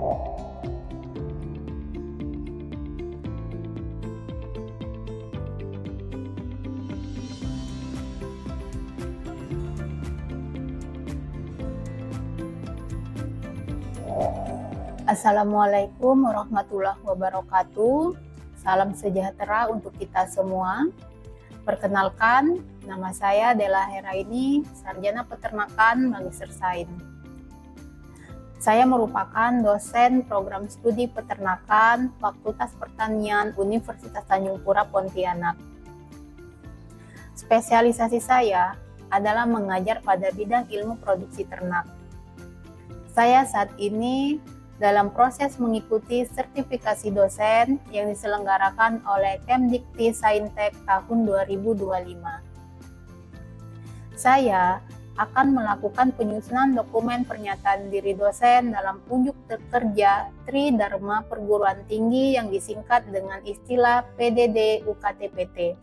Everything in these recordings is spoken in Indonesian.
Assalamualaikum warahmatullahi wabarakatuh. Salam sejahtera untuk kita semua. Perkenalkan, nama saya Della Heraini, Sarjana Peternakan Magister Sains. Saya merupakan dosen program studi peternakan Fakultas Pertanian Universitas Tanjung Pura Pontianak. Spesialisasi saya adalah mengajar pada bidang ilmu produksi ternak. Saya saat ini dalam proses mengikuti sertifikasi dosen yang diselenggarakan oleh Kemdikti Saintek tahun 2025. Saya akan melakukan penyusunan dokumen pernyataan diri dosen dalam unjuk kerja Tridharma Perguruan Tinggi yang disingkat dengan istilah PDD UKT-PT.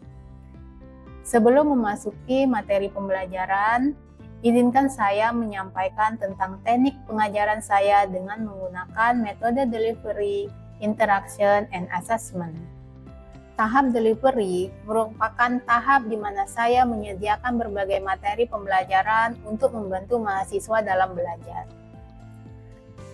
Sebelum memasuki materi pembelajaran, izinkan saya menyampaikan tentang teknik pengajaran saya dengan menggunakan metode delivery, interaction, and assessment. Tahap delivery merupakan tahap di mana saya menyediakan berbagai materi pembelajaran untuk membantu mahasiswa dalam belajar.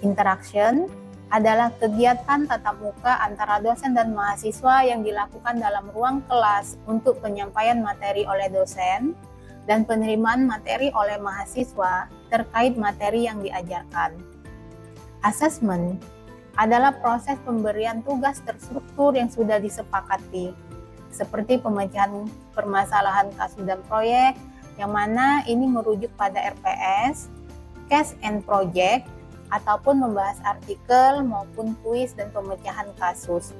Interaction adalah kegiatan tatap muka antara dosen dan mahasiswa yang dilakukan dalam ruang kelas untuk penyampaian materi oleh dosen dan penerimaan materi oleh mahasiswa terkait materi yang diajarkan. Assessment adalah proses pemberian tugas terstruktur yang sudah disepakati, seperti pemecahan permasalahan kasus dan proyek, yang mana ini merujuk pada RPS, case and project, ataupun membahas artikel maupun kuis dan pemecahan kasus.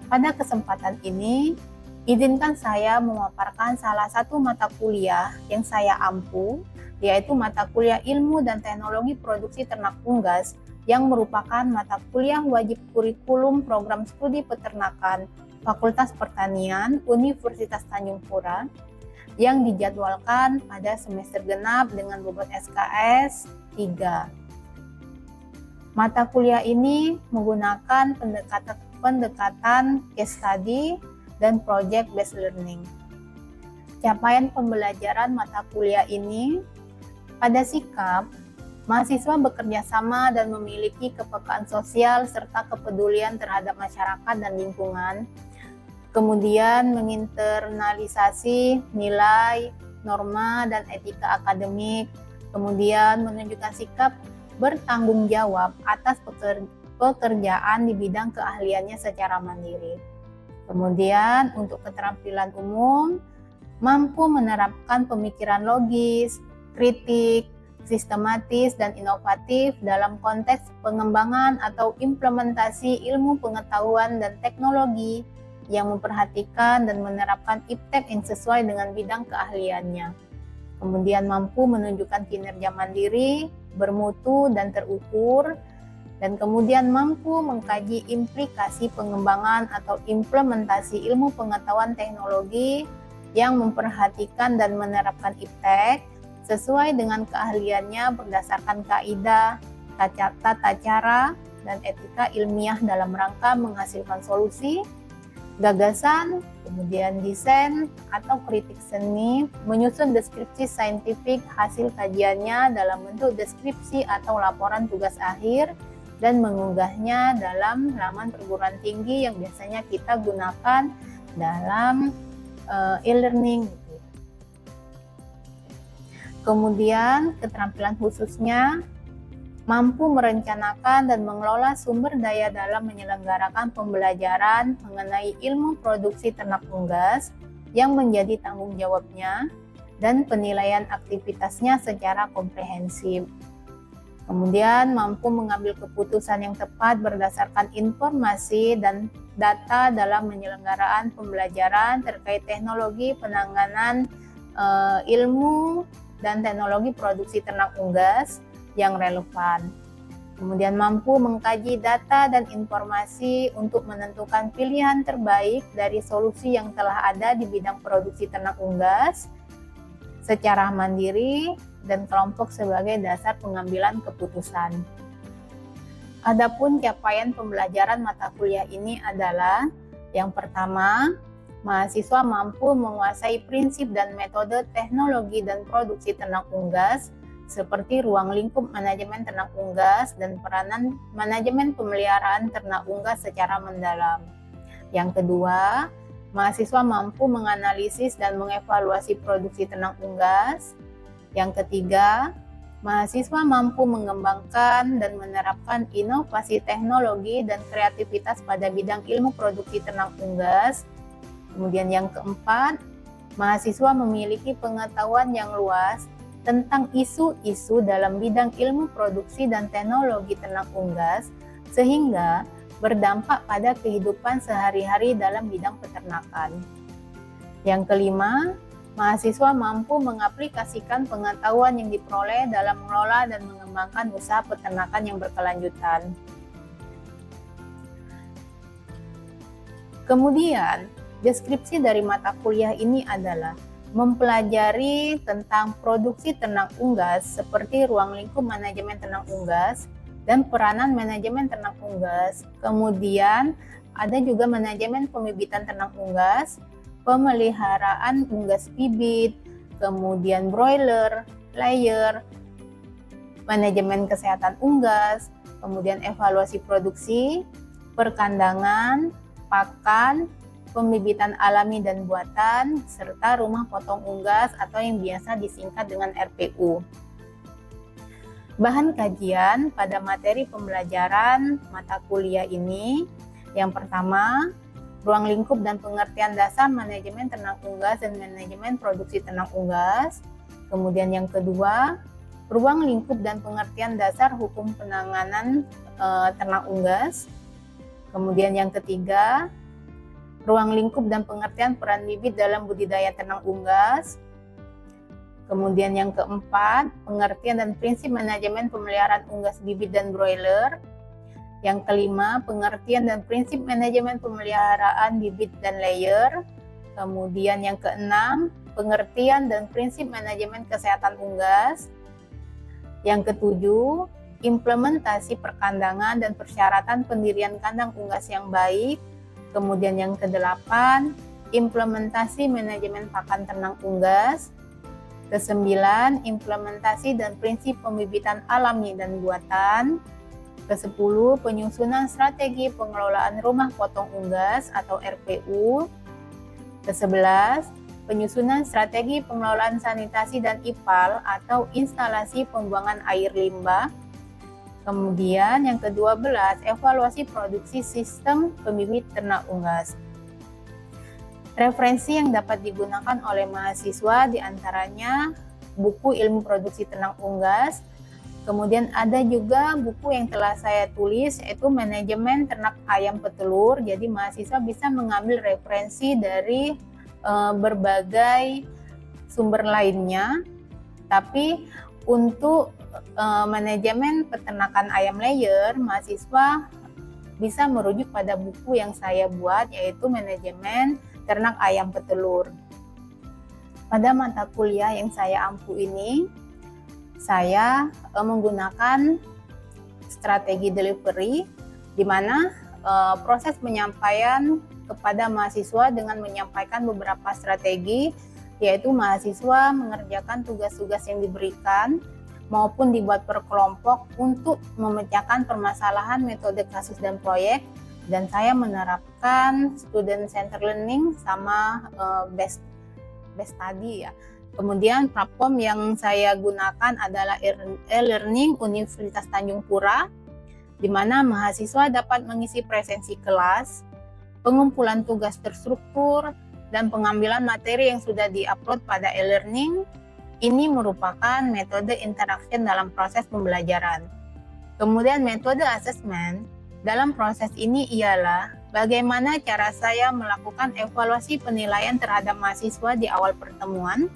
Pada kesempatan ini, izinkan saya memaparkan salah satu mata kuliah yang saya ampu, yaitu mata kuliah Ilmu dan Teknologi Produksi Ternak Unggas, yang merupakan mata kuliah wajib kurikulum program studi peternakan Fakultas Pertanian Universitas Tanjung Pura, yang dijadwalkan pada semester genap dengan bobot SKS 3. Mata kuliah ini menggunakan pendekatan case study dan project based learning. Capaian pembelajaran mata kuliah ini pada sikap mahasiswa bekerja sama dan memiliki kepekaan sosial serta kepedulian terhadap masyarakat dan lingkungan, kemudian menginternalisasi nilai, norma, dan etika akademik, kemudian menunjukkan sikap bertanggung jawab atas pekerjaan di bidang keahliannya secara mandiri. Kemudian untuk keterampilan umum, mampu menerapkan pemikiran logis, kritik, sistematis, dan inovatif dalam konteks pengembangan atau implementasi ilmu pengetahuan dan teknologi yang memperhatikan dan menerapkan iptek yang sesuai dengan bidang keahliannya. Kemudian mampu menunjukkan kinerja mandiri, bermutu, dan terukur, dan kemudian mampu mengkaji implikasi pengembangan atau implementasi ilmu pengetahuan teknologi yang memperhatikan dan menerapkan iptek sesuai dengan keahliannya berdasarkan kaidah, tata cara, dan etika ilmiah dalam rangka menghasilkan solusi, gagasan, kemudian desain atau kritik seni, menyusun deskripsi saintifik hasil kajiannya dalam bentuk deskripsi atau laporan tugas akhir, dan mengunggahnya dalam laman perguruan tinggi yang biasanya kita gunakan dalam e-learning. Kemudian keterampilan khususnya mampu merencanakan dan mengelola sumber daya dalam menyelenggarakan pembelajaran mengenai ilmu produksi ternak unggas yang menjadi tanggung jawabnya dan penilaian aktivitasnya secara komprehensif. Kemudian mampu mengambil keputusan yang tepat berdasarkan informasi dan data dalam penyelenggaraan pembelajaran terkait teknologi penanganan ilmu dan teknologi produksi ternak unggas yang relevan. Kemudian mampu mengkaji data dan informasi untuk menentukan pilihan terbaik dari solusi yang telah ada di bidang produksi ternak unggas secara mandiri dan kelompok sebagai dasar pengambilan keputusan. Adapun capaian pembelajaran mata kuliah ini adalah yang pertama, mahasiswa mampu menguasai prinsip dan metode teknologi dan produksi ternak unggas seperti ruang lingkup manajemen ternak unggas dan peranan manajemen pemeliharaan ternak unggas secara mendalam. Yang kedua, mahasiswa mampu menganalisis dan mengevaluasi produksi ternak unggas. Yang ketiga, mahasiswa mampu mengembangkan dan menerapkan inovasi teknologi dan kreativitas pada bidang ilmu produksi ternak unggas. Kemudian yang keempat, mahasiswa memiliki pengetahuan yang luas tentang isu-isu dalam bidang ilmu produksi dan teknologi ternak unggas, sehingga berdampak pada kehidupan sehari-hari dalam bidang peternakan. Yang kelima, mahasiswa mampu mengaplikasikan pengetahuan yang diperoleh dalam mengelola dan mengembangkan usaha peternakan yang berkelanjutan. Kemudian, deskripsi dari mata kuliah ini adalah mempelajari tentang produksi ternak unggas seperti ruang lingkup manajemen ternak unggas dan peranan manajemen ternak unggas. Kemudian ada juga manajemen pembibitan ternak unggas, pemeliharaan unggas bibit, kemudian broiler, layer, manajemen kesehatan unggas, kemudian evaluasi produksi, perkandangan, pakan, pembibitan alami dan buatan, serta rumah potong unggas atau yang biasa disingkat dengan RPU. Bahan kajian pada materi pembelajaran mata kuliah ini, yang pertama, ruang lingkup dan pengertian dasar manajemen ternak unggas dan manajemen produksi ternak unggas. Kemudian yang kedua, ruang lingkup dan pengertian dasar hukum penanganan ternak unggas. Kemudian yang ketiga, ruang lingkup dan pengertian peran bibit dalam budidaya ternak unggas. Kemudian yang keempat, pengertian dan prinsip manajemen pemeliharaan unggas bibit dan broiler. Yang kelima, pengertian dan prinsip manajemen pemeliharaan bibit dan layer. Kemudian yang keenam, pengertian dan prinsip manajemen kesehatan unggas. Yang ketujuh, implementasi perkandangan dan persyaratan pendirian kandang unggas yang baik. Kemudian yang kedelapan, implementasi manajemen pakan ternak unggas. Kesembilan, implementasi dan prinsip pembibitan alami dan buatan. Kesepuluh, penyusunan strategi pengelolaan rumah potong unggas atau RPU. Kesebelas, penyusunan strategi pengelolaan sanitasi dan IPAL atau instalasi pembuangan air limbah. Kemudian yang ke-12, evaluasi produksi sistem pembibit ternak unggas. Referensi yang dapat digunakan oleh mahasiswa diantaranya buku ilmu produksi ternak unggas. Kemudian ada juga buku yang telah saya tulis, yaitu manajemen ternak ayam petelur. Jadi mahasiswa bisa mengambil referensi dari berbagai sumber lainnya. Tapi untuk manajemen peternakan ayam layer, mahasiswa bisa merujuk pada buku yang saya buat, yaitu manajemen ternak ayam petelur. Pada mata kuliah yang saya ampu ini, saya menggunakan strategi delivery, di mana proses penyampaian kepada mahasiswa dengan menyampaikan beberapa strategi, yaitu mahasiswa mengerjakan tugas-tugas yang diberikan maupun dibuat per kelompok untuk memecahkan permasalahan metode kasus dan proyek, dan saya menerapkan student center learning sama best study ya. Kemudian platform yang saya gunakan adalah e-learning Universitas Tanjung Pura, di mana mahasiswa dapat mengisi presensi kelas, pengumpulan tugas terstruktur, dan pengambilan materi yang sudah di-upload pada e-learning. Ini merupakan metode interaction dalam proses pembelajaran. Kemudian metode assessment dalam proses ini ialah bagaimana cara saya melakukan evaluasi penilaian terhadap mahasiswa di awal pertemuan.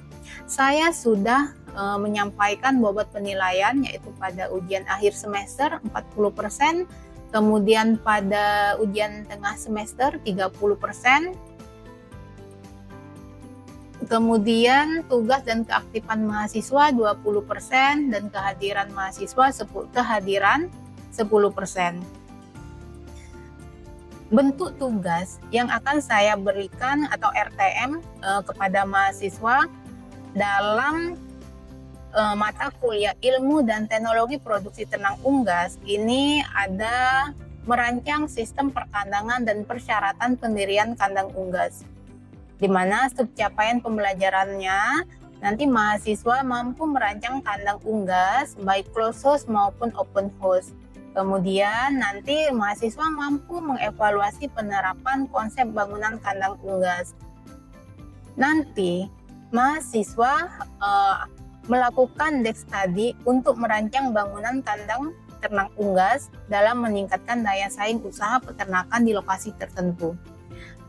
Saya sudah menyampaikan bobot penilaian, yaitu pada ujian akhir semester 40%, kemudian pada ujian tengah semester 30%, kemudian tugas dan keaktifan mahasiswa 20%, dan kehadiran mahasiswa 10% 10%. Bentuk tugas yang akan saya berikan atau RTM kepada mahasiswa dalam mata kuliah Ilmu dan Teknologi Produksi Ternak Unggas ini ada merancang sistem perkandangan dan persyaratan pendirian kandang unggas, di mana subcapaian pembelajarannya nanti mahasiswa mampu merancang kandang unggas baik closed house maupun open house. Kemudian nanti mahasiswa mampu mengevaluasi penerapan konsep bangunan kandang unggas. Nanti mahasiswa melakukan desk study untuk merancang bangunan kandang ternak unggas dalam meningkatkan daya saing usaha peternakan di lokasi tertentu.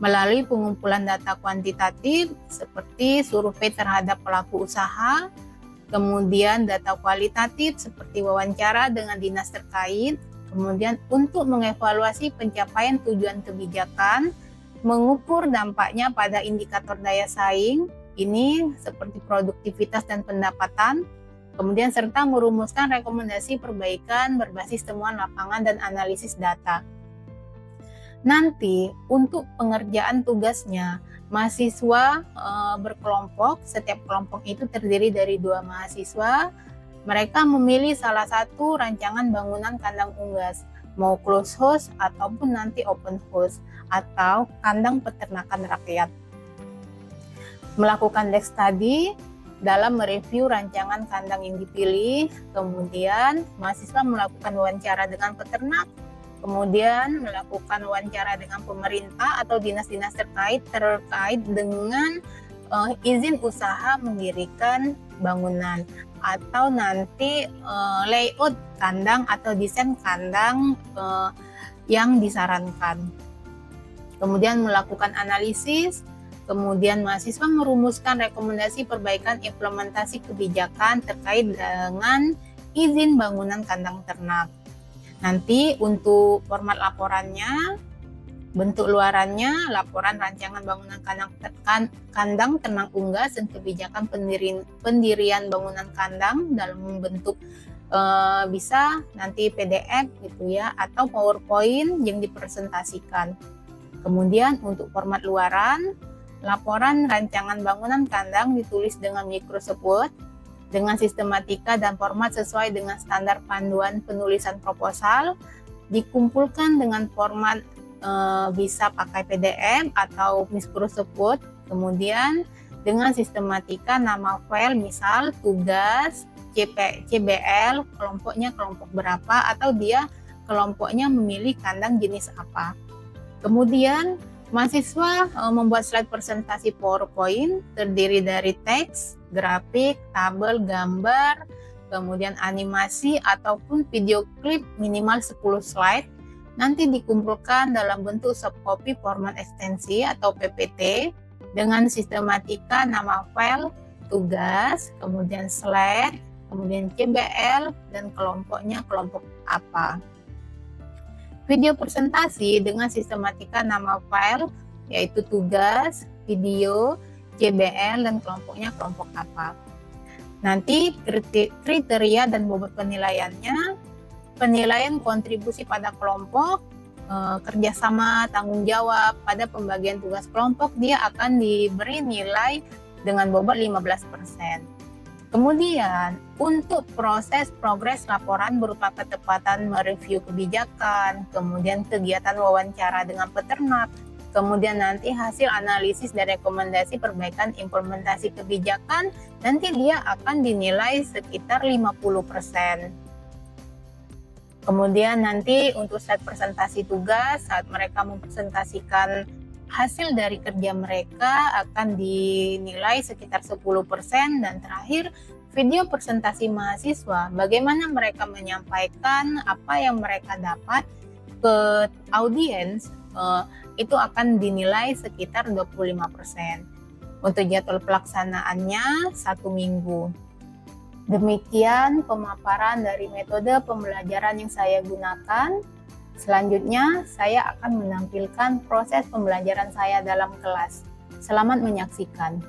Melalui pengumpulan data kuantitatif seperti survei terhadap pelaku usaha, kemudian data kualitatif seperti wawancara dengan dinas terkait, kemudian untuk mengevaluasi pencapaian tujuan kebijakan, mengukur dampaknya pada indikator daya saing, ini seperti produktivitas dan pendapatan, kemudian serta merumuskan rekomendasi perbaikan berbasis temuan lapangan dan analisis data. Nanti untuk pengerjaan tugasnya, mahasiswa berkelompok, setiap kelompok itu terdiri dari 2 mahasiswa. Mereka memilih salah satu rancangan bangunan kandang unggas, mau closed house ataupun nanti open house atau kandang peternakan rakyat. Melakukan desk study dalam mereview rancangan kandang yang dipilih, kemudian mahasiswa melakukan wawancara dengan peternak, kemudian melakukan wawancara dengan pemerintah atau dinas-dinas terkait dengan izin usaha mendirikan bangunan atau nanti layout kandang atau desain kandang yang disarankan. Kemudian melakukan analisis, kemudian mahasiswa merumuskan rekomendasi perbaikan implementasi kebijakan terkait dengan izin bangunan kandang ternak. Nanti untuk format laporannya, bentuk luarannya, laporan rancangan bangunan kandang ternak unggas dan kebijakan pendirian bangunan kandang dalam bentuk bisa nanti PDF gitu ya, atau PowerPoint yang dipresentasikan. Kemudian untuk format luaran, laporan rancangan bangunan kandang ditulis dengan Microsoft Word dengan sistematika dan format sesuai dengan standar panduan penulisan proposal, dikumpulkan dengan format bisa pakai PDF atau Microsoft Word, kemudian dengan sistematika nama file misal tugas, CBL, kelompoknya kelompok berapa atau dia kelompoknya memilih kandang jenis apa. Kemudian mahasiswa membuat slide presentasi PowerPoint terdiri dari teks, grafik, tabel, gambar, kemudian animasi ataupun video klip minimal 10 slide. Nanti dikumpulkan dalam bentuk subcopy format ekstensi atau PPT dengan sistematika nama file, tugas, kemudian slide, kemudian CBL, dan kelompoknya kelompok apa. Video presentasi dengan sistematika nama file, yaitu tugas, video, CBL, dan kelompoknya kelompok apa. Nanti kriteria dan bobot penilaiannya, penilaian kontribusi pada kelompok, kerjasama, tanggung jawab pada pembagian tugas kelompok, dia akan diberi nilai dengan bobot 15%. Kemudian untuk proses progres laporan berupa ketepatan mereview kebijakan, kemudian kegiatan wawancara dengan peternak, kemudian nanti hasil analisis dan rekomendasi perbaikan implementasi kebijakan, nanti dia akan dinilai sekitar 50%. Kemudian nanti untuk slide presentasi tugas, saat mereka mempresentasikan hasil dari kerja mereka akan dinilai sekitar 10%. Dan terakhir, video presentasi mahasiswa, bagaimana mereka menyampaikan apa yang mereka dapat ke audiens, itu akan dinilai sekitar 25%. Untuk jadwal pelaksanaannya 1 minggu. Demikian pemaparan dari metode pembelajaran yang saya gunakan. Selanjutnya, saya akan menampilkan proses pembelajaran saya dalam kelas. Selamat menyaksikan.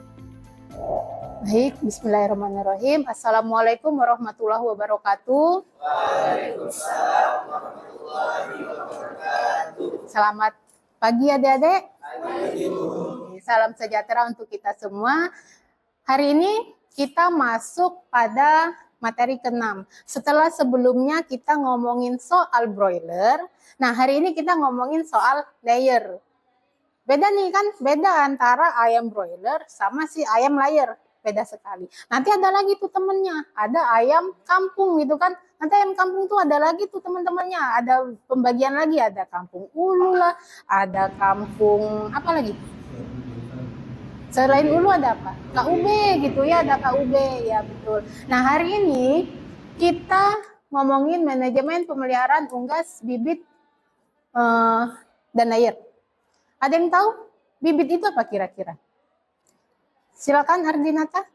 Baik, bismillahirrahmanirrahim. Assalamualaikum warahmatullahi wabarakatuh. Waalaikumsalam warahmatullahi wabarakatuh. Selamat pagi adik-adik. Pagi, Bu. Salam sejahtera untuk kita semua. Hari ini kita masuk pada materi ke-6. Setelah sebelumnya kita ngomongin soal broiler, nah hari ini kita ngomongin soal layer. Beda nih kan, beda antara ayam broiler sama si ayam layer. Beda sekali. Nanti ada lagi tuh temennya, ada ayam kampung gitu kan. Nanti ayam kampung tuh ada lagi tuh teman-temannya, ada pembagian lagi, ada kampung ulu lah, ada kampung apa lagi? Selain ulu ada apa? KUB gitu ya, ada KUB ya betul. Nah hari ini kita ngomongin manajemen pemeliharaan unggas bibit dan layer. Ada yang tahu bibit itu apa kira-kira? Silakan Ardinata.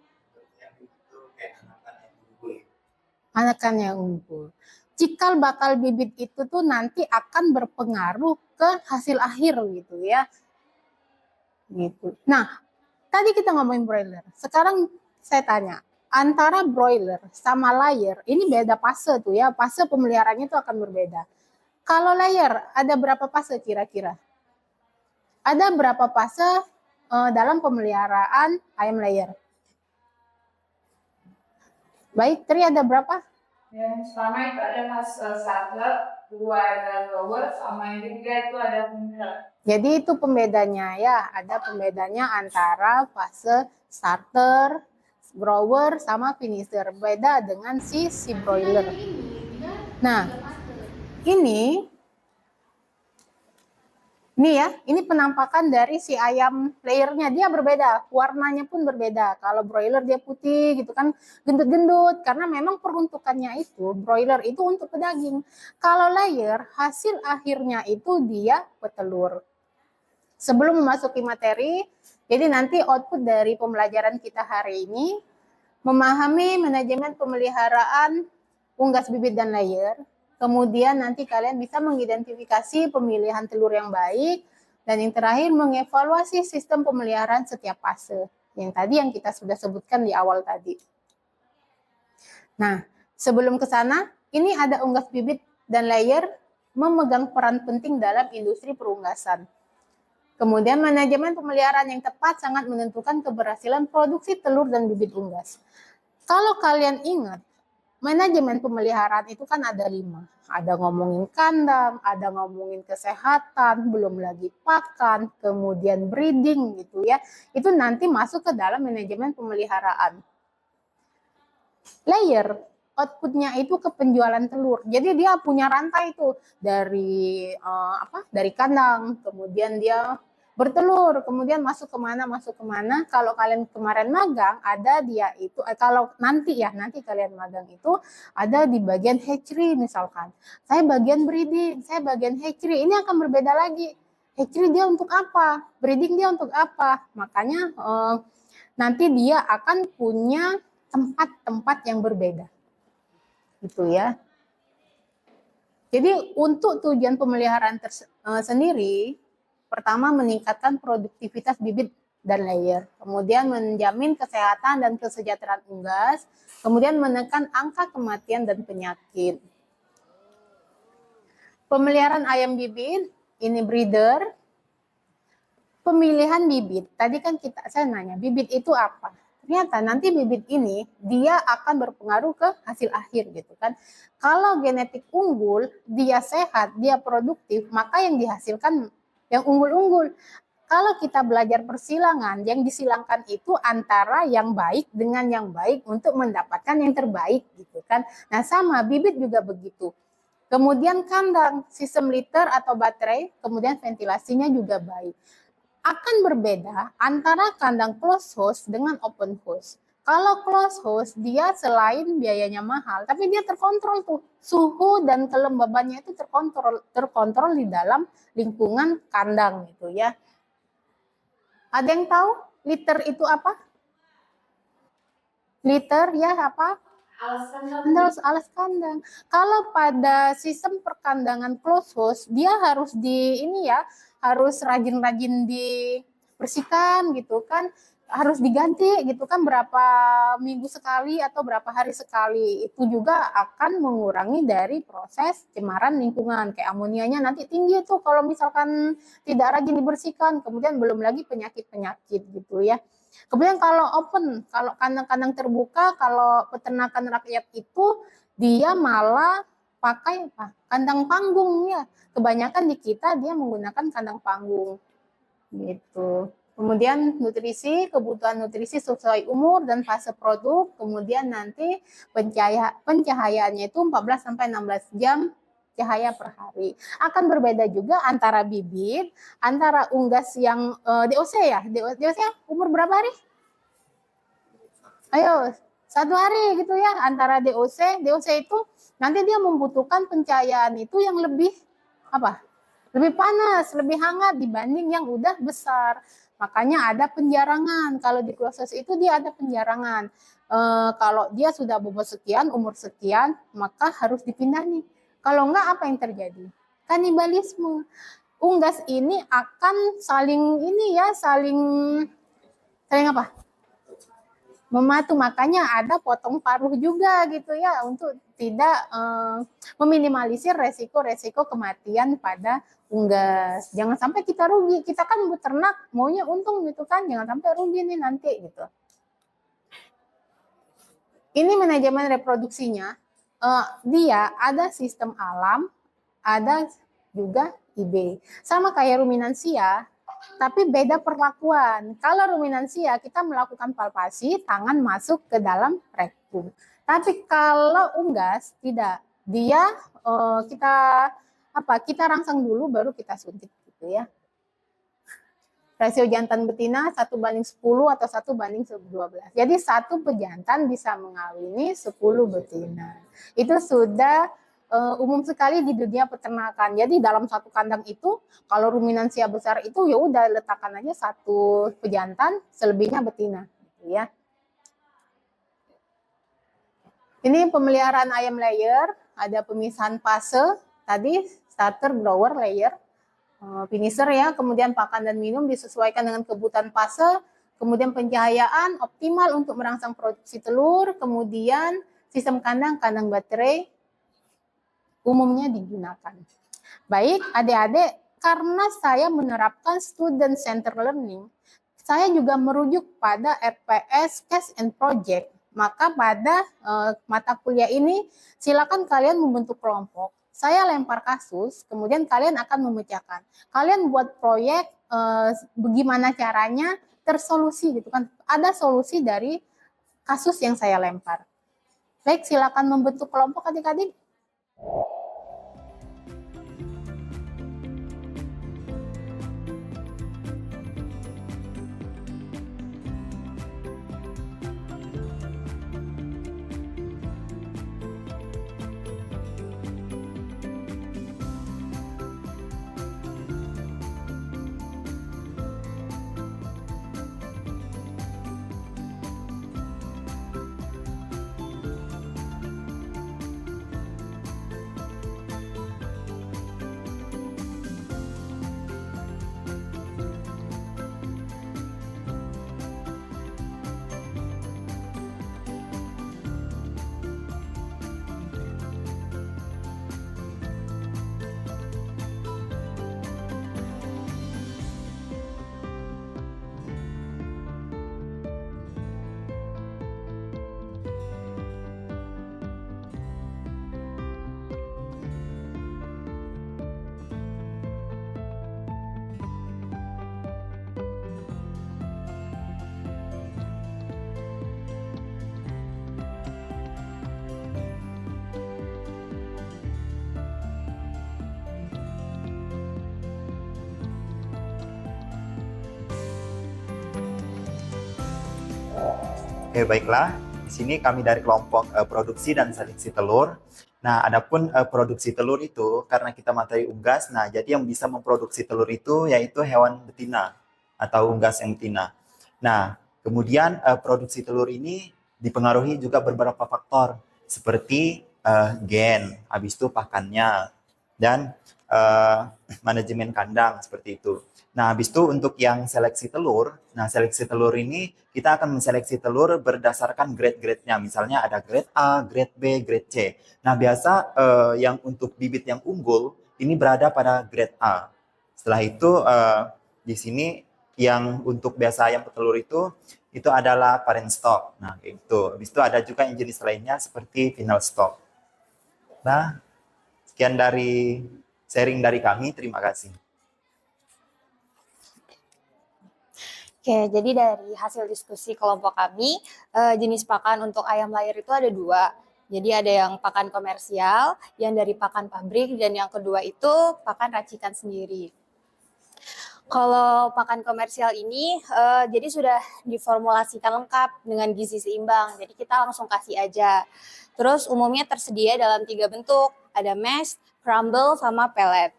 Anakan yang unggul. Cikal bakal bibit itu tuh nanti akan berpengaruh ke hasil akhir gitu ya. Gitu. Nah, tadi kita ngomongin broiler. Sekarang saya tanya, antara broiler sama layer, ini beda fase tuh ya. Fase pemeliharaannya itu akan berbeda. Kalau layer, ada berapa fase kira-kira? Ada berapa fase dalam pemeliharaan ayam layer? Baik, Tri ada berapa? Yang pertama itu ada fase starter, kedua ada grower, sama yang ketiga itu ada finisher. Jadi itu pembedanya ya, ada pembedanya antara fase starter, grower, sama finisher. Beda dengan si broiler. Nah, ini ya, ini penampakan dari si ayam layernya, dia berbeda, warnanya pun berbeda. Kalau broiler dia putih gitu kan, gendut-gendut, karena memang peruntukannya itu, broiler itu untuk pedaging. Kalau layer, hasil akhirnya itu dia petelur. Sebelum memasuki materi, jadi nanti output dari pembelajaran kita hari ini, memahami manajemen pemeliharaan unggas bibit dan layer. Kemudian nanti kalian bisa mengidentifikasi pemilihan telur yang baik. Dan yang terakhir mengevaluasi sistem pemeliharaan setiap fase. Yang tadi yang kita sudah sebutkan di awal tadi. Nah, sebelum ke sana, ini ada unggas bibit dan layer memegang peran penting dalam industri perunggasan. Kemudian manajemen pemeliharaan yang tepat sangat menentukan keberhasilan produksi telur dan bibit unggas. Kalau kalian ingat, manajemen pemeliharaan itu kan ada 5. Ada ngomongin kandang, ada ngomongin kesehatan, belum lagi pakan, kemudian breeding gitu ya. Itu nanti masuk ke dalam manajemen pemeliharaan. Layer, outputnya itu ke penjualan telur. Jadi dia punya rantai itu dari dari kandang, kemudian dia bertelur, kemudian masuk kemana. Kalau kalian kemarin magang, ada dia itu, kalau nanti kalian magang itu ada di bagian hatchery misalkan. Saya bagian breeding, saya bagian hatchery, ini akan berbeda lagi. Hatchery dia untuk apa? Breeding dia untuk apa? Makanya nanti dia akan punya tempat-tempat yang berbeda. Gitu ya. Jadi untuk tujuan pemeliharaan sendiri, pertama meningkatkan produktivitas bibit dan layer, kemudian menjamin kesehatan dan kesejahteraan unggas, kemudian menekan angka kematian dan penyakit. Pemeliharaan ayam bibit, ini breeder. Pemilihan bibit, tadi kan saya nanya, bibit itu apa? Ternyata nanti bibit ini dia akan berpengaruh ke hasil akhir gitu kan. Kalau genetik unggul, dia sehat, dia produktif, maka yang dihasilkan yang unggul-unggul. Kalau kita belajar persilangan, yang disilangkan itu antara yang baik dengan yang baik untuk mendapatkan yang terbaik gitu kan. Nah sama, bibit juga begitu. Kemudian kandang, sistem liter atau baterai, kemudian ventilasinya juga baik. Akan berbeda antara kandang closed host dengan open host. Kalau closed host, dia selain biayanya mahal, tapi dia terkontrol tuh. Suhu dan kelembabannya itu terkontrol di dalam lingkungan kandang gitu ya. Ada yang tahu liter itu apa? Liter ya apa? Alas kandang. Kalau pada sistem perkandangan closed host, dia harus harus rajin-rajin dibersihkan gitu kan. harus diganti gitu kan, berapa minggu sekali atau berapa hari sekali. Itu juga akan mengurangi dari proses cemaran lingkungan. Kayak amonianya nanti tinggi tuh kalau misalkan tidak rajin dibersihkan. Kemudian belum lagi penyakit-penyakit gitu ya. Kemudian kalau open, kalau kandang-kandang terbuka, kalau peternakan rakyat itu dia malah pakai kandang panggung ya. Kebanyakan di kita dia menggunakan kandang panggung gitu. Kemudian nutrisi, kebutuhan nutrisi sesuai umur dan fase produk. Kemudian nanti pencahayaannya itu 14 sampai 16 jam cahaya per hari. Akan berbeda juga antara bibit, antara unggas yang DOC ya. DOC umur berapa hari? Ayo, 1 hari gitu ya. Antara DOC itu nanti dia membutuhkan pencahayaan itu yang lebih apa? Lebih panas, lebih hangat dibanding yang udah besar. Makanya ada penjarangan. Kalau di proses itu dia ada penjarangan. Kalau dia sudah bobot sekian, umur sekian, maka harus dipindah nih. Kalau enggak, apa yang terjadi? Kanibalisme. Unggas ini akan saling apa? Mematu. Makanya ada potong paruh juga gitu ya, untuk tidak meminimalisir resiko-resiko kematian pada unggas. Jangan sampai kita rugi. Kita kan beternak maunya untung gitu kan, jangan sampai rugi nih nanti gitu. Ini manajemen reproduksinya. Dia ada sistem alam, ada juga IB. Sama kayak ruminansia, tapi beda perlakuan. Kalau ruminansia kita melakukan palpasi, tangan masuk ke dalam rektum. Tapi kalau unggas tidak, dia kita rangsang dulu baru kita suntik gitu ya. Rasio jantan betina 1:10 atau 1:12. Jadi 1 pejantan bisa mengawini 10 betina. Itu sudah umum sekali di dunia peternakan. Jadi dalam satu kandang itu, kalau ruminansia besar itu ya udah letakkan aja 1 pejantan, selebihnya betina, gitu ya. Ini pemeliharaan ayam layer, ada pemisahan fase tadi, starter, grower, layer, finisher ya, kemudian pakan dan minum disesuaikan dengan kebutuhan fase, kemudian pencahayaan optimal untuk merangsang produksi telur, kemudian sistem kandang baterai umumnya digunakan. Baik, adik-adik, karena saya menerapkan student center learning, saya juga merujuk pada RPS Case and Project. Maka pada mata kuliah ini silakan kalian membentuk kelompok. Saya lempar kasus, kemudian kalian akan memecahkan. Kalian buat proyek bagaimana caranya tersolusi gitu kan. Ada solusi dari kasus yang saya lempar. Baik, silakan membentuk kelompok adik-adik. Oke, baiklah. Di sini kami dari kelompok produksi dan seleksi telur. Nah, adapun produksi telur itu karena kita materi unggas, nah jadi yang bisa memproduksi telur itu yaitu hewan betina atau unggas yang betina. Nah, kemudian produksi telur ini dipengaruhi juga beberapa faktor seperti gen, habis itu pakannya, dan manajemen kandang seperti itu. Nah, habis itu untuk yang seleksi telur, nah seleksi telur ini kita akan menseleksi telur berdasarkan grade-grade-nya. Misalnya ada grade A, grade B, grade C. Nah, biasa yang untuk bibit yang unggul ini berada pada grade A. Setelah itu di sini yang untuk biasa ayam petelur itu adalah parent stock. Nah, kayak gitu. Habis itu ada juga yang jenis lainnya seperti final stock. Nah, sekian dari sharing dari kami. Terima kasih. Oke, jadi dari hasil diskusi kelompok kami, jenis pakan untuk ayam layar itu ada 2. Jadi ada yang pakan komersial, yang dari pakan pabrik, dan yang kedua itu pakan racikan sendiri. Kalau pakan komersial ini, jadi sudah diformulasikan lengkap dengan gizi seimbang, jadi kita langsung kasih aja. Terus umumnya tersedia dalam 3 bentuk, ada mash, crumble, sama pellet.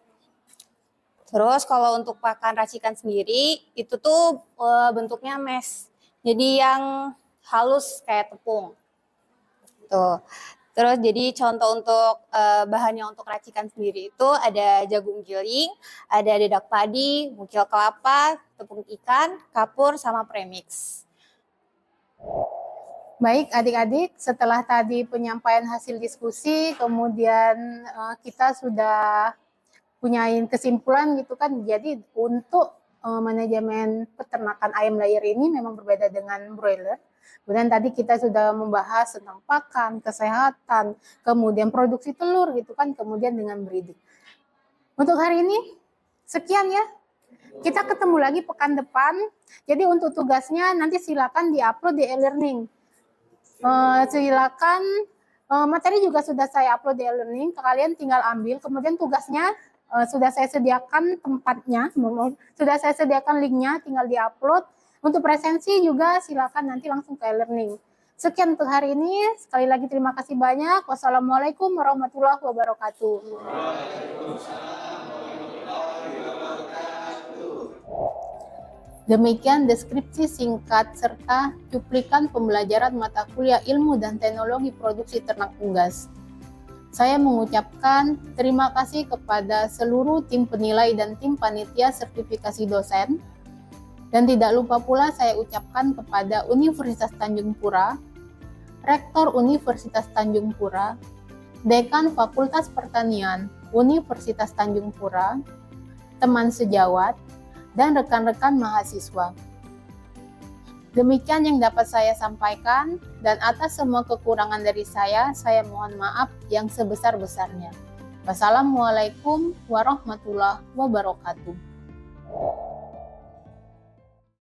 Terus kalau untuk pakan racikan sendiri, itu tuh bentuknya mash. Jadi yang halus kayak tepung. Tuh. Terus jadi contoh untuk bahannya untuk racikan sendiri itu ada jagung giling, ada dedak padi, mungkil kelapa, tepung ikan, kapur, sama premix. Baik adik-adik, setelah tadi penyampaian hasil diskusi, kemudian kita sudah punyain kesimpulan gitu kan. Jadi untuk manajemen peternakan ayam layar ini memang berbeda dengan broiler. Kemudian tadi kita sudah membahas tentang pakan, kesehatan, kemudian produksi telur gitu kan, kemudian dengan breeding. Untuk hari ini sekian ya. Kita ketemu lagi pekan depan. Jadi untuk tugasnya nanti silakan diupload di e-learning. Silakan materi juga sudah saya upload di e-learning. Kalian tinggal ambil. Kemudian tugasnya sudah saya sediakan tempatnya, sudah saya sediakan linknya, tinggal diupload. Untuk presensi juga silakan nanti langsung ke e-learning. Sekian untuk hari ini. Sekali lagi terima kasih banyak. Wassalamualaikum warahmatullahi wabarakatuh. Demikian deskripsi singkat serta cuplikan pembelajaran mata kuliah ilmu dan teknologi produksi ternak unggas. Saya mengucapkan terima kasih kepada seluruh tim penilai dan tim panitia sertifikasi dosen. Dan tidak lupa pula saya ucapkan kepada Universitas Tanjung Pura, Rektor Universitas Tanjung Pura, Dekan Fakultas Pertanian Universitas Tanjung Pura, teman sejawat, dan rekan-rekan mahasiswa. Demikian yang dapat saya sampaikan, dan atas semua kekurangan dari saya mohon maaf yang sebesar-besarnya. Wassalamualaikum warahmatullahi wabarakatuh.